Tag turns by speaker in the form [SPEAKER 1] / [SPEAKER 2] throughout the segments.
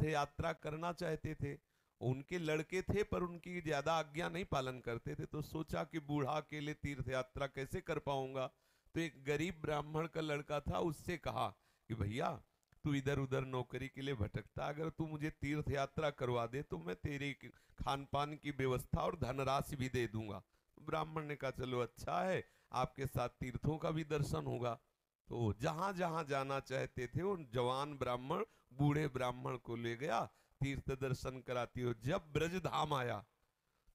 [SPEAKER 1] यात्रा करना चाहते थे। उनके लड़के थे पर उनकी ज्यादा आज्ञा नहीं पालन करते थे, तो सोचा कि बूढ़ा अकेले तीर्थ यात्रा कैसे कर पाऊंगा। तो एक गरीब ब्राह्मण का लड़का था, उससे कहा कि भैया तू इधर उधर नौकरी के लिए भटकता, अगर तू मुझे तीर्थ यात्रा करवा दे तो मैं तेरी खान पान की व्यवस्था और धनराशि भी दे दूंगा। तो ब्राह्मण ने कहा चलो अच्छा है, आपके साथ तीर्थों का भी दर्शन होगा। तो जहां जहां जाना चाहते थे उन जवान ब्राह्मण बूढ़े ब्राह्मण को ले गया, तीर्थ दर्शन कराती हो। जब ब्रज धाम आया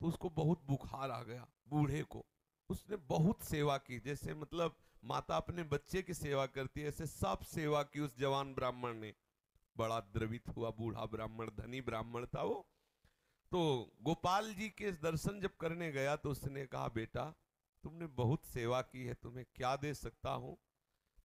[SPEAKER 1] तो उसको बहुत बुखार आ गया बूढ़े को। उसने बहुत सेवा की, जैसे मतलब माता अपने बच्चे की सेवा करती है ऐसे सब सेवा की उस जवान ब्राह्मण ने। बड़ा द्रवित हुआ बूढ़ा ब्राह्मण, धनी ब्राह्मण था वो। तो गोपाल जी के दर्शन जब करने गया तो उसने कहा बेटा तुमने बहुत सेवा की है, तुम्हें क्या दे सकता हूं।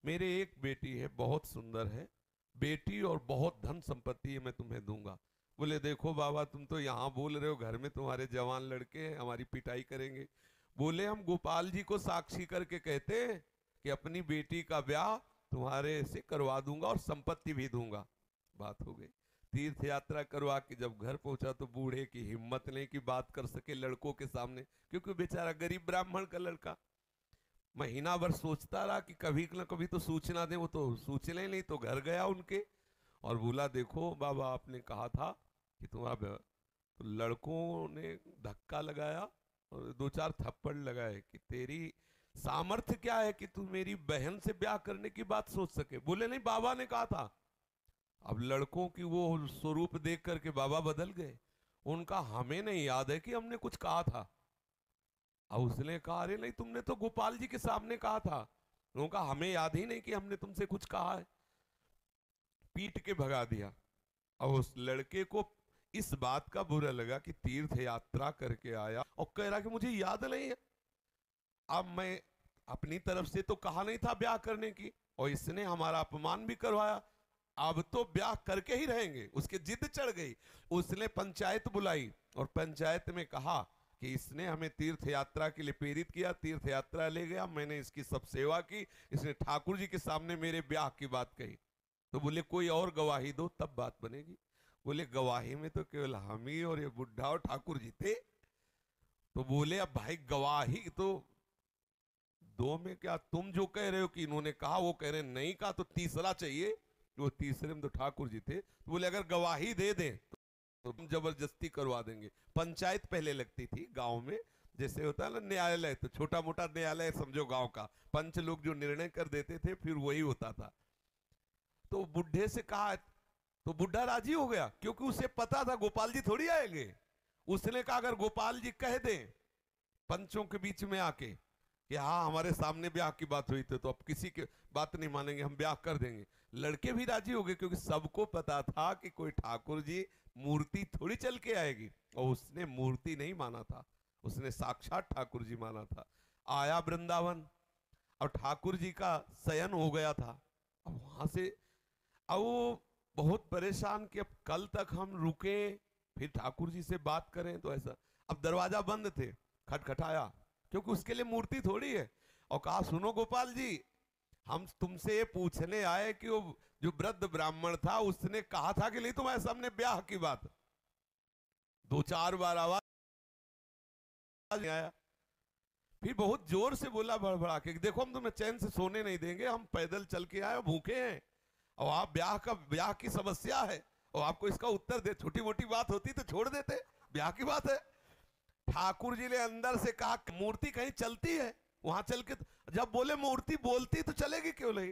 [SPEAKER 1] मेरे एक बेटी है, बहुत सुंदर है बेटी, और बहुत धन संपत्ति है, मैं तुम्हें दूंगा। बोले देखो बाबा तुम तो यहाँ बोल रहे हो, घर में तुम्हारे जवान लड़के हैं, हमारी पिटाई करेंगे। बोले हम गोपाल जी को साक्षी करके कहते हैं कि अपनी बेटी का ब्याह तुम्हारे से करवा दूंगा और संपत्ति भी दूंगा। बात हो गई। तीर्थ यात्रा करवा के जब घर पहुंचा तो बूढ़े की हिम्मत नहीं कि बात कर सके लड़कों के सामने, क्योंकि बेचारा गरीब ब्राह्मण का लड़का। महीना भर सोचता रहा कि कभी न कभी तो सूचना दे, वो तो सूचना नहीं। तो घर गया उनके और बोला देखो बाबा आपने कहा था कि तुम्हारा, तो लड़कों ने धक्का लगाया और दो चार थप्पड़ लगाए कि तेरी सामर्थ्य क्या है कि तू मेरी बहन से ब्याह करने की बात सोच सके। बोले नहीं बाबा ने कहा था। अब लड़कों की वो स्वरूप देख करके बाबा बदल गए। उनका हमें नहीं याद है कि हमने कुछ कहा था। अब उसने कहा अरे नहीं तुमने तो गोपाल जी के सामने कहा था। उनका हमें याद ही नहीं कि हमने तुमसे कुछ कहा है। पीट के भगा दिया। अब उस लड़के को इस बात का बुरा लगा कि तीर्थ यात्रा करके आया और कह रहा कि मुझे याद नहीं है। अब मैं अपनी तरफ से तो कहा नहीं था ब्याह करने की, और इसने हमारा अपमान भी करवाया, अब तो ब्याह करके ही रहेंगे। उसके जिद चढ़ गई। उसने पंचायत बुलाई और पंचायत में कहा कि इसने हमें तीर्थ यात्रा के लिए प्रेरित किया, तीर्थ यात्रा ले गया, मैंने इसकी सब सेवा की, इसने ठाकुर जी के सामने मेरे ब्याह की बात कही। तो बोले कोई और गवाही दो तब बात बनेगी। बोले गवाही में तो केवल हम ही और ये बुढ़ा और ठाकुर जी थे। तो बोले अब भाई गवाही तो दो में क्या, तुम जो कह रहे हो कि इन्होंने कहा वो कह रहे नहीं कहा, तो तीसरा चाहिए। वो तीसरे में तो ठाकुर जी थे। तो बोले अगर गवाही दे दें तो हम जबरदस्ती करवा देंगे। पंचायत पहले लगती थी गांव में, जैसे होता है ना न्यायालय, तो छोटा मोटा न्यायालय समझो गांव का, पंच लोग जो निर्णय कर देते थे फिर वही होता था। तो बुढ़े से कहा तो बुढ़ा राजी हो गया, क्योंकि उसे पता था गोपाल जी थोड़ी आएंगे। उसने कहा अगर गोपाल जी कह दें पंचों के बीच में आके कि हाँ हमारे सामने ब्याह की बात हुई थी, तो अब किसी की बात नहीं मानेंगे, हम ब्याह कर देंगे। लड़के भी राजी हो गए, क्योंकि सबको पता था कि कोई ठाकुर जी मूर्ति थोड़ी चल के आएगी। और उसने मूर्ति नहीं माना था, उसने साक्षात ठाकुर जी माना था। आया वृंदावन, अब ठाकुर जी का शयन हो गया था। अब वहां से अब वो बहुत परेशान कि अब कल तक हम रुके फिर ठाकुर जी से बात करें तो ऐसा। अब दरवाजा बंद थे, खटखटाया, क्योंकि उसके लिए मूर्ति थोड़ी है। और कहा सुनो गोपाल जी, हम तुमसे ये पूछने आए कि वो जो वृद्ध ब्राह्मण था उसने कहा था कि नहीं तुम्हारे सामने ब्याह की बात। दो चार बार आवाज नहीं आया। फिर बहुत जोर से बोला भड़बड़ा के, देखो हम तुम्हें चैन से सोने नहीं देंगे, हम पैदल चल के आए, भूखे हैं, और आप ब्याह की समस्या है और आपको इसका उत्तर दे। छोटी मोटी बात होती तो छोड़ देते, ब्याह की बात है। ठाकुर जी ने अंदर से कहा मूर्ति कहीं चलती है वहां चल के, जब बोले मूर्ति बोलती तो चलेगी क्यों नहीं।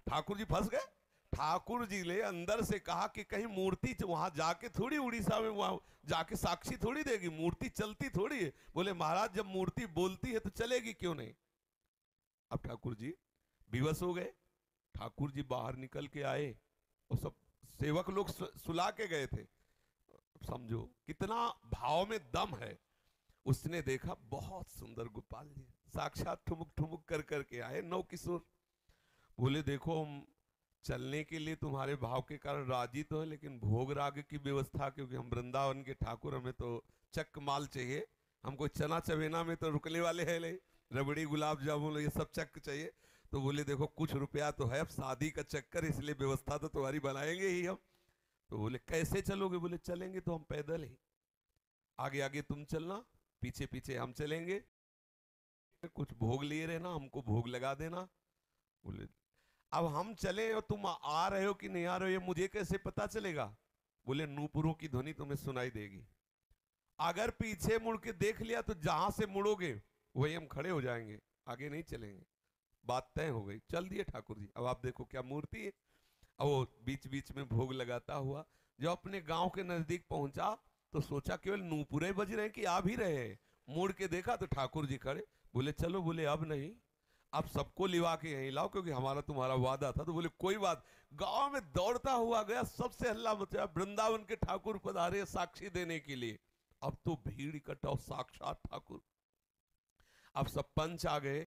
[SPEAKER 1] ठाकुर जी फंस गए। ठाकुर जी ने अंदर से कहा कि कहीं मूर्ति वहां जाके थोड़ी उड़ीसा में वहां जाके साक्षी थोड़ी देगी, मूर्ति चलती थोड़ी है। बोले महाराज जब मूर्ति बोलती है तो चलेगी क्यों नहीं। अब ठाकुर जी विवश हो गए। ठाकुर जी बाहर निकल के आए और सब सेवक लोग सुला के गए थे। समझो कितना भाव में दम है। उसने देखा बहुत सुंदर गोपाल जी साक्षात ठुमुक ठुमुक कर करके आए, नौ किशोर। बोले देखो हम चलने के लिए तुम्हारे भाव के कारण राजी तो है, लेकिन भोग राग की व्यवस्था, क्योंकि हम वृंदावन के ठाकुर, हमें तो चक माल चाहिए, हमको चना चवेना में तो रुकने वाले हैं नहीं, रबड़ी गुलाब जामुन ये सब चक चाहिए। तो बोले देखो कुछ रुपया तो है, अब शादी का चक्कर, इसलिए व्यवस्था तो तुम्हारी बनाएंगे ही हम। तो बोले कैसे चलोगे? बोले चलेंगे तो हम पैदल ही, आगे आगे तुम चलना, पीछे पीछे हम चलेंगे, कुछ भोग लिए रहना, हमको भोग लगा देना। बोले अब हम चले और तुम आ रहे हो कि नहीं आ रहे हो ये मुझे कैसे पता चलेगा? बोले नूपुरों की ध्वनि तुम्हें सुनाई देगी, अगर पीछे मुड़ के देख लिया तो जहां से मुड़ोगे वही हम खड़े हो जाएंगे, आगे नहीं चलेंगे। बात तय हो गई, चल दिए ठाकुर जी। अब आप देखो क्या मूर्ति है। अब वो बीच बीच में भोग लगाता हुआ जब अपने गांव के नजदीक पहुंचा तो सोचा केवल नूपुरे बज रहे हैं कि आ भी रहे हैं, मुड़ के देखा तो ठाकुर जी खड़े। बोले चलो, बोले अब नहीं, अब सबको लिवा के यहीं लाओ क्योंकि हमारा तुम्हारा वादा था। तो बोले कोई बात। गांव में दौड़ता हुआ गया, सबसे हल्ला मचा, वृंदावन के ठाकुर पधारे साक्षी देने के लिए। अब तो भीड़ इकट्ठा, साक्षात ठाकुर। अब सब पंच आ गए।